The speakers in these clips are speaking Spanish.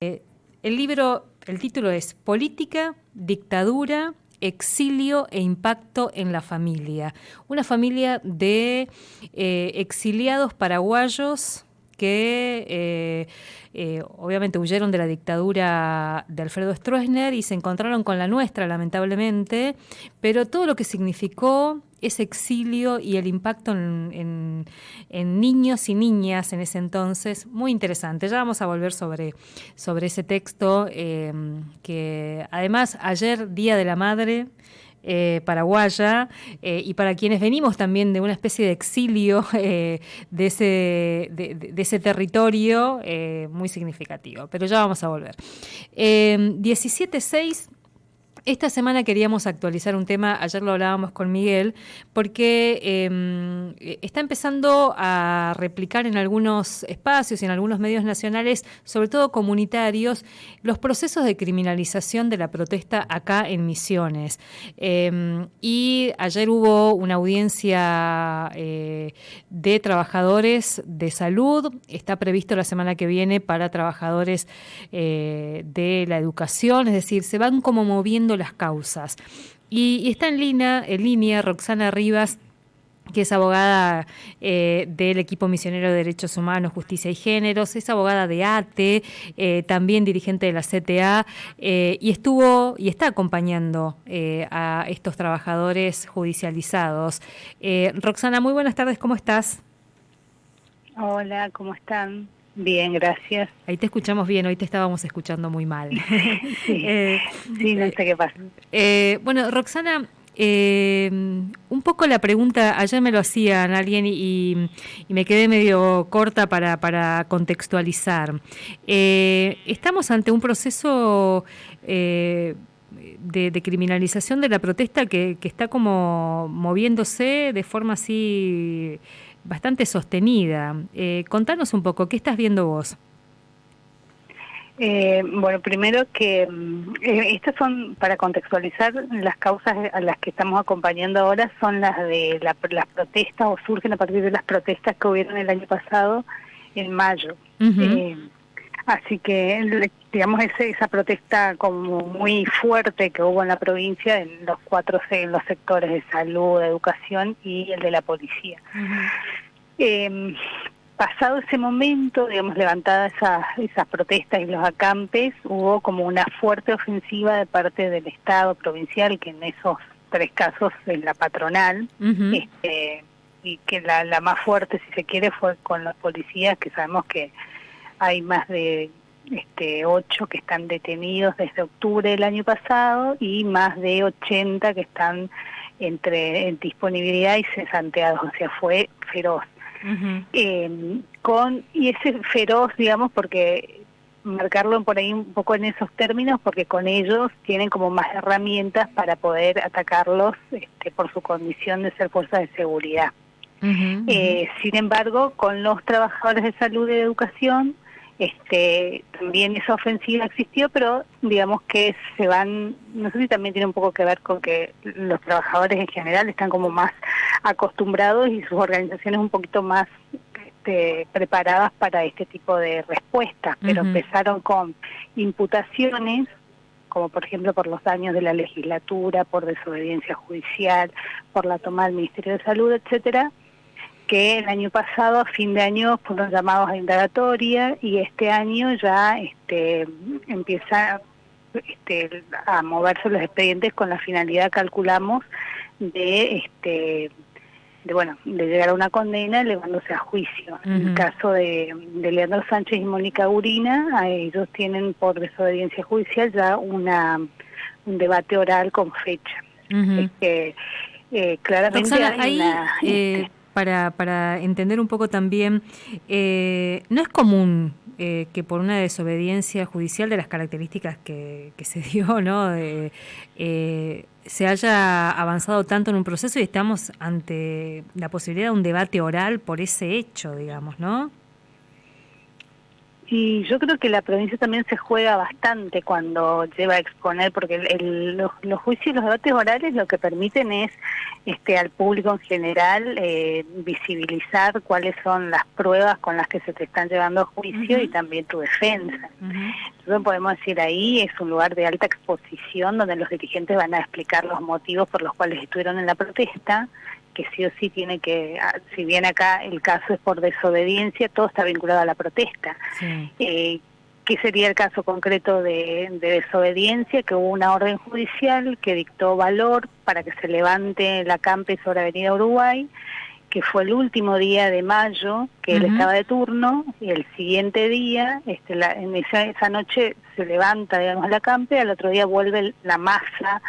El libro, el título es Política, Dictadura, Exilio e Impacto en la Familia. Una familia de exiliados paraguayos que obviamente huyeron de la dictadura de Alfredo Stroessner y se encontraron con la nuestra, lamentablemente, pero todo lo que significó ese exilio y el impacto en niños y niñas en ese entonces, muy interesante. Ya vamos a volver sobre ese texto, que además ayer, Día de la Madre, paraguaya, y para quienes venimos también de una especie de exilio de ese territorio, muy significativo. Pero ya vamos a volver. 17.6. Esta semana queríamos actualizar un tema, ayer lo hablábamos con Miguel, porque está empezando a replicar en algunos espacios y en algunos medios nacionales, sobre todo comunitarios, los procesos de criminalización de la protesta acá en Misiones. Y ayer hubo una audiencia de trabajadores de salud, está previsto la semana que viene para trabajadores de la educación, es decir, se van como moviendo las causas. Y está en línea Roxana Rivas, que es abogada del equipo misionero de Derechos Humanos, Justicia y Géneros, es abogada de ATE, también dirigente de la CTA, y está acompañando a estos trabajadores judicializados. Roxana, muy buenas tardes, ¿cómo estás? Hola, ¿cómo están? Bien, gracias. Ahí te escuchamos bien, hoy te estábamos escuchando muy mal. Sí, no sé qué pasa. Bueno, Roxana, un poco la pregunta, ayer me lo hacían alguien y me quedé medio corta para contextualizar. Estamos ante un proceso de criminalización de la protesta que está como moviéndose de forma así bastante sostenida. Contanos un poco, ¿qué estás viendo vos? Bueno, primero que estas son, para contextualizar, las causas a las que estamos acompañando ahora son las de las protestas, o surgen a partir de las protestas que hubieron el año pasado, en mayo. Uh-huh. Así que, digamos, esa protesta como muy fuerte que hubo en la provincia, en los sectores de salud, de educación y el de la policía. Uh-huh. Pasado ese momento, digamos, levantadas esas protestas y los acampes, hubo como una fuerte ofensiva de parte del Estado provincial, que en esos tres casos es la patronal, uh-huh. Y que la más fuerte, si se quiere, fue con los policías, que sabemos que hay más de 8 que están detenidos desde octubre del año pasado y más de 80 que están en disponibilidad y cesanteados, o sea, fue feroz. Uh-huh. Y ese feroz, digamos, porque marcarlo por ahí un poco en esos términos, porque con ellos tienen como más herramientas para poder atacarlos por su condición de ser fuerzas de seguridad. Uh-huh. Sin embargo, con los trabajadores de salud y de educación, también esa ofensiva existió, pero digamos que se van, no sé si también tiene un poco que ver con que los trabajadores en general están como más acostumbrados y sus organizaciones un poquito más preparadas para este tipo de respuestas, pero uh-huh. Empezaron con imputaciones, como por ejemplo por los daños de la legislatura, por desobediencia judicial, por la toma del Ministerio de Salud, etcétera, que el año pasado, a fin de año, fueron llamados a indagatoria y este año ya empieza a moverse los expedientes con la finalidad, calculamos, de llegar a una condena elevándose a juicio. Uh-huh. En el caso de Leandro Sánchez y Mónica Gurina, a ellos tienen por desobediencia judicial ya un debate oral con fecha. Uh-huh. Claramente Roxana, hay ahí, para entender un poco también, no es común que por una desobediencia judicial de las características que se dio, ¿no? Se haya avanzado tanto en un proceso y estamos ante la posibilidad de un debate oral por ese hecho, digamos, ¿no? Y yo creo que la provincia también se juega bastante cuando lleva a exponer, porque los juicios y los debates orales lo que permiten es al público en general visibilizar cuáles son las pruebas con las que se te están llevando a juicio y también tu defensa. Entonces podemos decir, ahí es un lugar de alta exposición donde los dirigentes van a explicar los motivos por los cuales estuvieron en la protesta, que sí o sí tiene que, si bien acá el caso es por desobediencia, todo está vinculado a la protesta. Sí. ¿Qué sería el caso concreto de desobediencia? Que hubo una orden judicial que dictó valor para que se levante la acampe sobre Avenida Uruguay, que fue el último día de mayo, que él estaba de turno, y el siguiente día, en esa noche se levanta, digamos, la acampe, al otro día vuelve la masa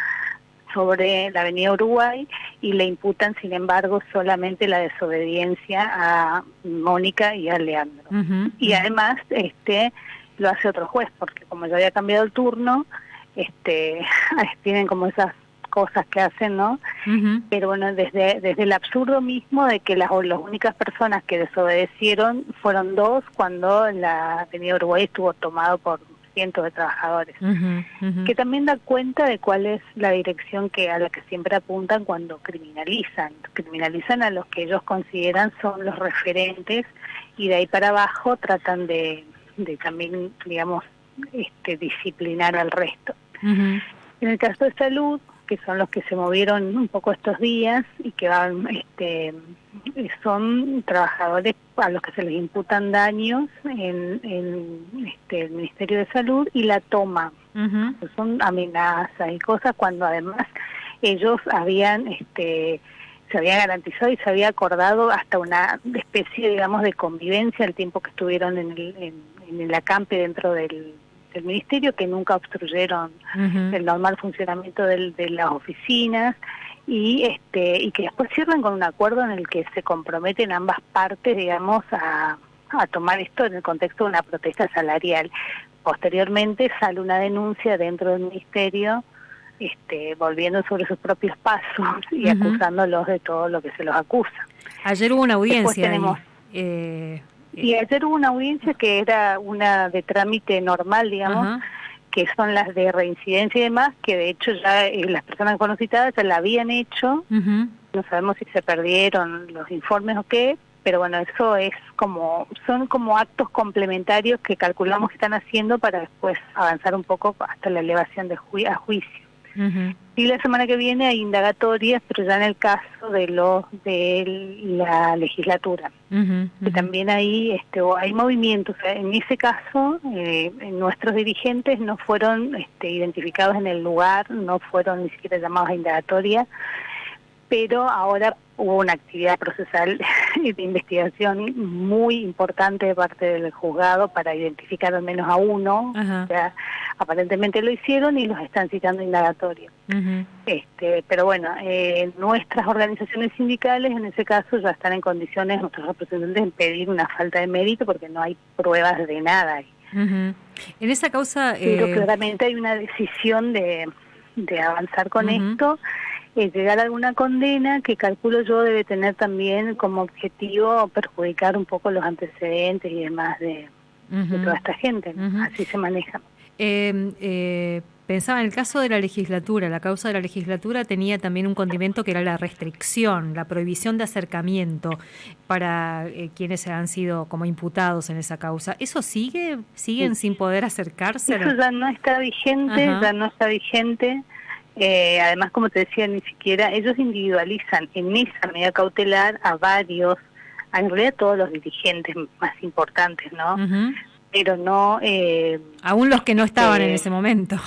sobre la Avenida Uruguay y le imputan, sin embargo, solamente la desobediencia a Mónica y a Leandro. Y además lo hace otro juez, porque como ya había cambiado el turno, tienen como esas cosas que hacen, ¿no? Pero bueno, desde el absurdo mismo de que las únicas personas que desobedecieron fueron dos, cuando la Avenida Uruguay estuvo tomado por cientos de trabajadores, que también da cuenta de cuál es la dirección a la que siempre apuntan cuando criminalizan a los que ellos consideran son los referentes, y de ahí para abajo tratan de también, digamos, disciplinar al resto. En el caso de salud, que son los que se movieron un poco estos días y que van, son trabajadores a los que se les imputan daños en el Ministerio de Salud y la toma. Son amenazas y cosas cuando además ellos habían se había garantizado y se había acordado hasta una especie, digamos, de convivencia el tiempo que estuvieron en el acampe dentro del ministerio, que nunca obstruyeron el normal funcionamiento de las oficinas, y que después cierran con un acuerdo en el que se comprometen ambas partes, digamos, a tomar esto en el contexto de una protesta salarial. Posteriormente sale una denuncia dentro del ministerio, volviendo sobre sus propios pasos y acusándolos de todo lo que se los acusa. Ayer hubo una audiencia. Después tenemos, y ayer hubo una audiencia que era una de trámite normal, digamos, que son las de reincidencia y demás, que de hecho ya las personas que fueron citadas ya la habían hecho, no sabemos si se perdieron los informes o qué, pero bueno, eso es son como actos complementarios que calculamos que están haciendo para después avanzar un poco hasta la elevación a juicio. Y la semana que viene hay indagatorias, pero ya en el caso de la legislatura, que también ahí hay movimientos. En ese caso, nuestros dirigentes no fueron identificados en el lugar, no fueron ni siquiera llamados a indagatoria, pero ahora hubo una actividad procesal de investigación muy importante de parte del juzgado para identificar al menos a uno. O sea, aparentemente lo hicieron y los están citando indagatorio. Pero bueno, nuestras organizaciones sindicales en ese caso ya están en condiciones, nuestros representantes, en pedir una falta de mérito porque no hay pruebas de nada ahí. En esa causa... Pero claramente hay una decisión de avanzar con esto, llegar a alguna condena que calculo yo debe tener también como objetivo perjudicar un poco los antecedentes y demás de toda esta gente, ¿no? Así se maneja. Pensaba en el caso de la legislatura, la causa de la legislatura tenía también un condimento que era la restricción, la prohibición de acercamiento para quienes han sido como imputados en esa causa. ¿Eso siguen sin poder acercarse? Eso ya no está vigente, además, como te decía, ni siquiera ellos individualizan en esa medida cautelar a varios, en realidad todos los dirigentes más importantes, ¿no? Pero no... aún los que no estaban en ese momento.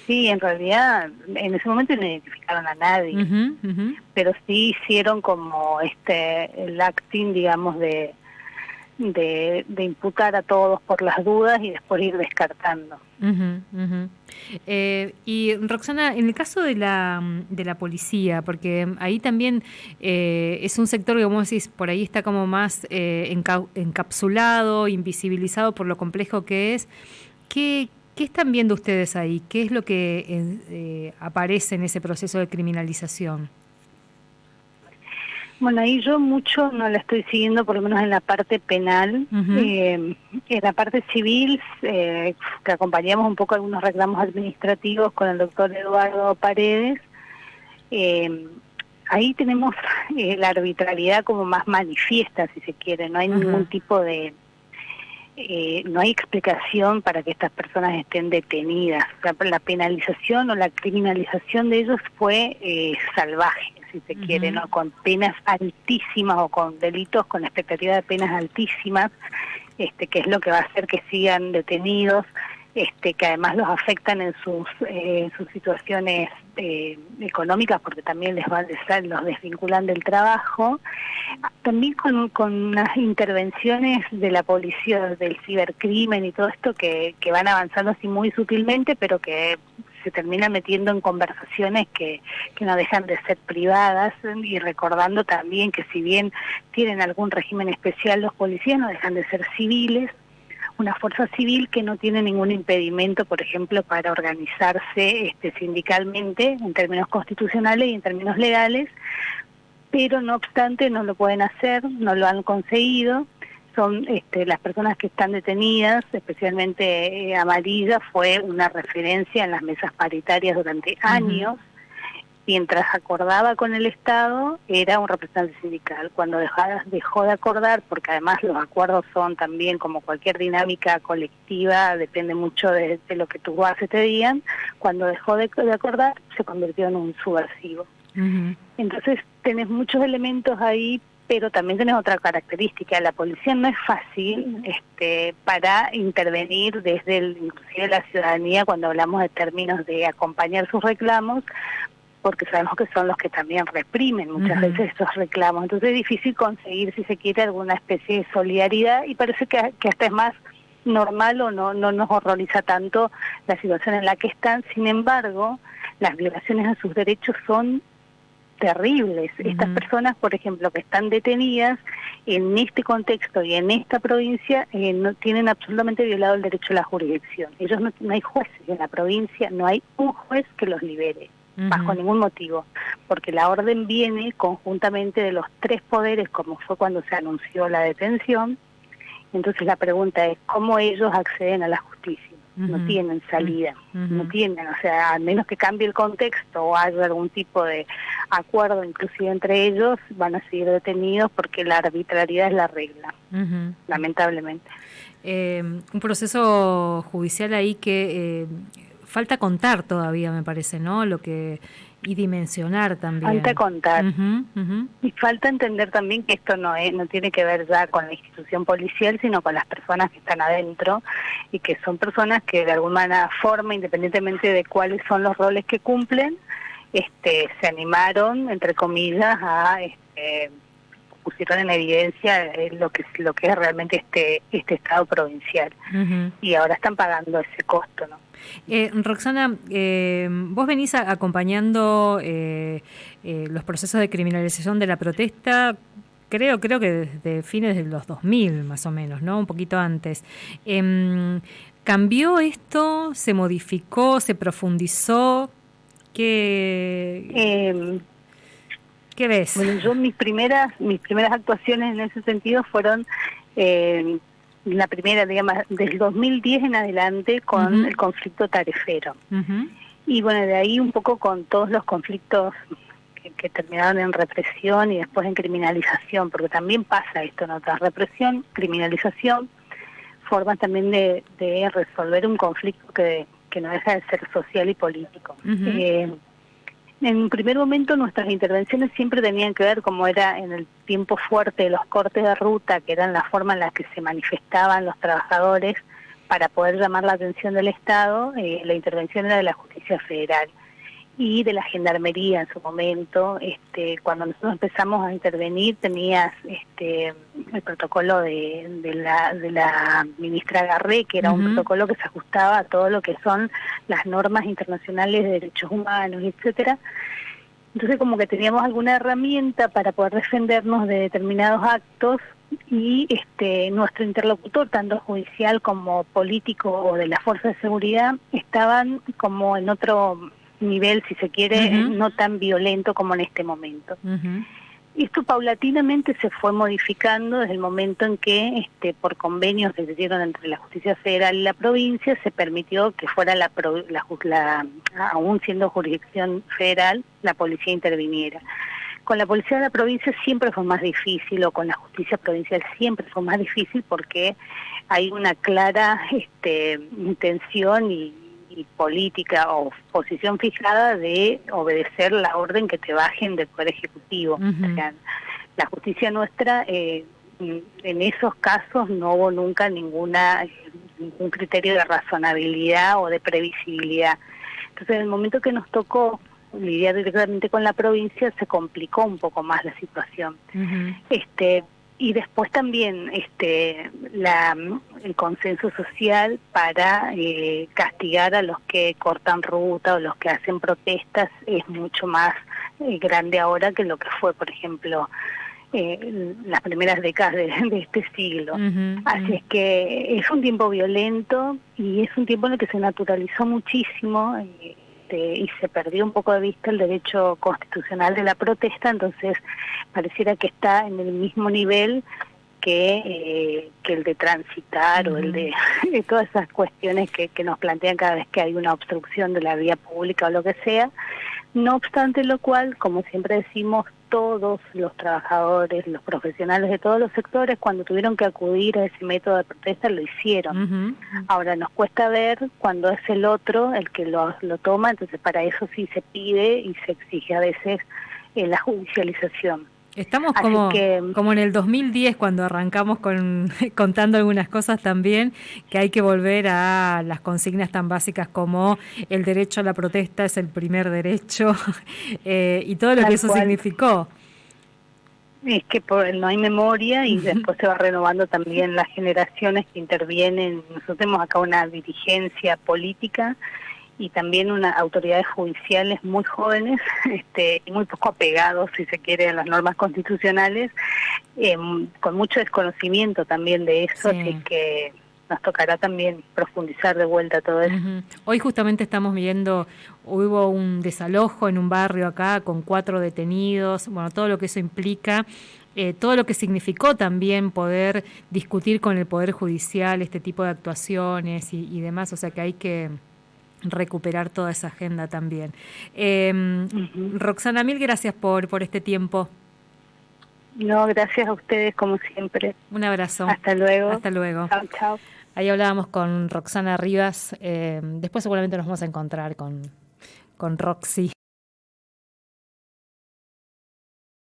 Sí, en realidad, en ese momento no identificaron a nadie, pero sí hicieron como el acting, digamos, de imputar a todos por las dudas y después ir descartando. Y Roxana, en el caso de la policía, porque ahí también es un sector que, como decís, por ahí está como más encapsulado, invisibilizado por lo complejo que es. ¿Qué están viendo ustedes ahí? ¿Qué es lo que aparece en ese proceso de criminalización? Bueno, ahí yo mucho no la estoy siguiendo, por lo menos en la parte penal. En la parte civil, que acompañamos un poco algunos reclamos administrativos con el doctor Eduardo Paredes, ahí tenemos la arbitrariedad como más manifiesta, si se quiere. No hay ningún tipo de... no hay explicación para que estas personas estén detenidas. La penalización o la criminalización de ellos fue salvaje, si se quiere, ¿no? Con penas altísimas o con delitos con expectativa de penas altísimas, que es lo que va a hacer que sigan detenidos, que además los afectan en sus situaciones económicas, porque también los desvinculan del trabajo. También con unas intervenciones de la policía, del cibercrimen y todo esto que van avanzando así muy sutilmente, pero que se terminan metiendo en conversaciones que no dejan de ser privadas, y recordando también que si bien tienen algún régimen especial los policías, no dejan de ser civiles, una fuerza civil que no tiene ningún impedimento, por ejemplo, para organizarse sindicalmente en términos constitucionales y en términos legales, pero no obstante no lo pueden hacer, no lo han conseguido. Son las personas que están detenidas, especialmente Amarilla, fue una referencia en las mesas paritarias durante años. Mientras acordaba con el Estado, era un representante sindical. Cuando dejó de acordar, porque además los acuerdos son también como cualquier dinámica colectiva, depende mucho de lo que tus bases te digan, cuando dejó de acordar, se convirtió en un subversivo. Entonces tenés muchos elementos ahí, pero también tenés otra característica. La policía no es fácil para intervenir desde inclusive la ciudadanía cuando hablamos de términos de acompañar sus reclamos, porque sabemos que son los que también reprimen muchas veces estos reclamos. Entonces es difícil conseguir, si se quiere, alguna especie de solidaridad, y parece que hasta es más normal o no nos horroriza tanto la situación en la que están. Sin embargo, las violaciones a sus derechos son terribles. Estas personas, por ejemplo, que están detenidas en este contexto y en esta provincia, no tienen absolutamente violado el derecho a la jurisdicción. Ellos no hay jueces en la provincia, no hay un juez que los libere, bajo ningún motivo, porque la orden viene conjuntamente de los tres poderes, como fue cuando se anunció la detención. Entonces la pregunta es, ¿cómo ellos acceden a la justicia? No tienen salida, no tienen, o sea, a menos que cambie el contexto o haya algún tipo de acuerdo inclusive entre ellos, van a seguir detenidos porque la arbitrariedad es la regla, lamentablemente. Un proceso judicial ahí que falta contar todavía, me parece, ¿no? Y dimensionar también. Falta contar. Y falta entender también que esto no tiene que ver ya con la institución policial, sino con las personas que están adentro, y que son personas que de alguna forma, independientemente de cuáles son los roles que cumplen, se animaron, entre comillas, pusieron en evidencia lo que es realmente este Estado provincial. Y ahora están pagando ese costo, ¿no? Roxana, vos venís acompañando los procesos de criminalización de la protesta, creo que desde fines de los 2000 más o menos, ¿no? Un poquito antes. ¿Cambió esto? ¿Se modificó? ¿Se profundizó? ¿Qué ves? Bueno, yo mis primeras actuaciones en ese sentido fueron la primera, digamos, del 2010 en adelante con el conflicto tarefero. Y bueno, de ahí un poco con todos los conflictos que terminaron en represión y después en criminalización, porque también pasa esto, ¿no? Tras represión, criminalización, formas también de resolver un conflicto que no deja de ser social y político. En un primer momento nuestras intervenciones siempre tenían que ver, como era en el tiempo fuerte de los cortes de ruta, que eran la forma en la que se manifestaban los trabajadores para poder llamar la atención del Estado. La intervención era de la Justicia Federal y de la Gendarmería en su momento. Cuando nosotros empezamos a intervenir tenías el protocolo de la ministra Garré, que era un protocolo que se ajustaba a todo lo que son las normas internacionales de derechos humanos, etcétera. Entonces como que teníamos alguna herramienta para poder defendernos de determinados actos, y nuestro interlocutor, tanto judicial como político o de las fuerzas de seguridad, estaban como en otro nivel, si se quiere, no tan violento como en este momento. Esto paulatinamente se fue modificando desde el momento en que, por convenios que se dieron entre la Justicia Federal y la provincia, se permitió que fuera aún siendo jurisdicción federal, la policía interviniera. Con la policía de la provincia siempre fue más difícil, o con la justicia provincial siempre fue más difícil, porque hay una clara intención y política o posición fijada de obedecer la orden que te bajen del Poder Ejecutivo. O sea, la justicia nuestra, en esos casos no hubo nunca ningún criterio de razonabilidad o de previsibilidad. Entonces, en el momento que nos tocó lidiar directamente con la provincia, se complicó un poco más la situación. Y después también el consenso social para castigar a los que cortan ruta o los que hacen protestas es mucho más grande ahora que lo que fue, por ejemplo, las primeras décadas de este siglo. Así es que es un tiempo violento y es un tiempo en el que se naturalizó muchísimo y se perdió un poco de vista el derecho constitucional de la protesta, entonces pareciera que está en el mismo nivel que el de transitar o el de todas esas cuestiones que nos plantean cada vez que hay una obstrucción de la vía pública o lo que sea. No obstante lo cual, como siempre decimos, todos los trabajadores, los profesionales de todos los sectores, cuando tuvieron que acudir a ese método de protesta, lo hicieron. Ahora, nos cuesta ver cuando es el otro el que lo toma, entonces para eso sí se pide y se exige a veces la judicialización. Estamos como en el 2010, cuando arrancamos contando algunas cosas también, que hay que volver a las consignas tan básicas como el derecho a la protesta es el primer derecho, y todo lo que eso significó. Es que no hay memoria y después se va renovando también las generaciones que intervienen. Nosotros tenemos acá una dirigencia política y también unas autoridades judiciales muy jóvenes y muy poco apegados, si se quiere, a las normas constitucionales, con mucho desconocimiento también de eso, así que nos tocará también profundizar de vuelta todo eso. Hoy justamente estamos viendo, hubo un desalojo en un barrio acá con 4 detenidos, bueno, todo lo que eso implica, todo lo que significó también poder discutir con el Poder Judicial este tipo de actuaciones y demás, o sea que hay que recuperar toda esa agenda también. Roxana, mil gracias por este tiempo. No, gracias a ustedes como siempre. Un abrazo. Hasta luego. Hasta luego. Chao, chao. Ahí hablábamos con Roxana Rivas. Después seguramente nos vamos a encontrar con Roxy.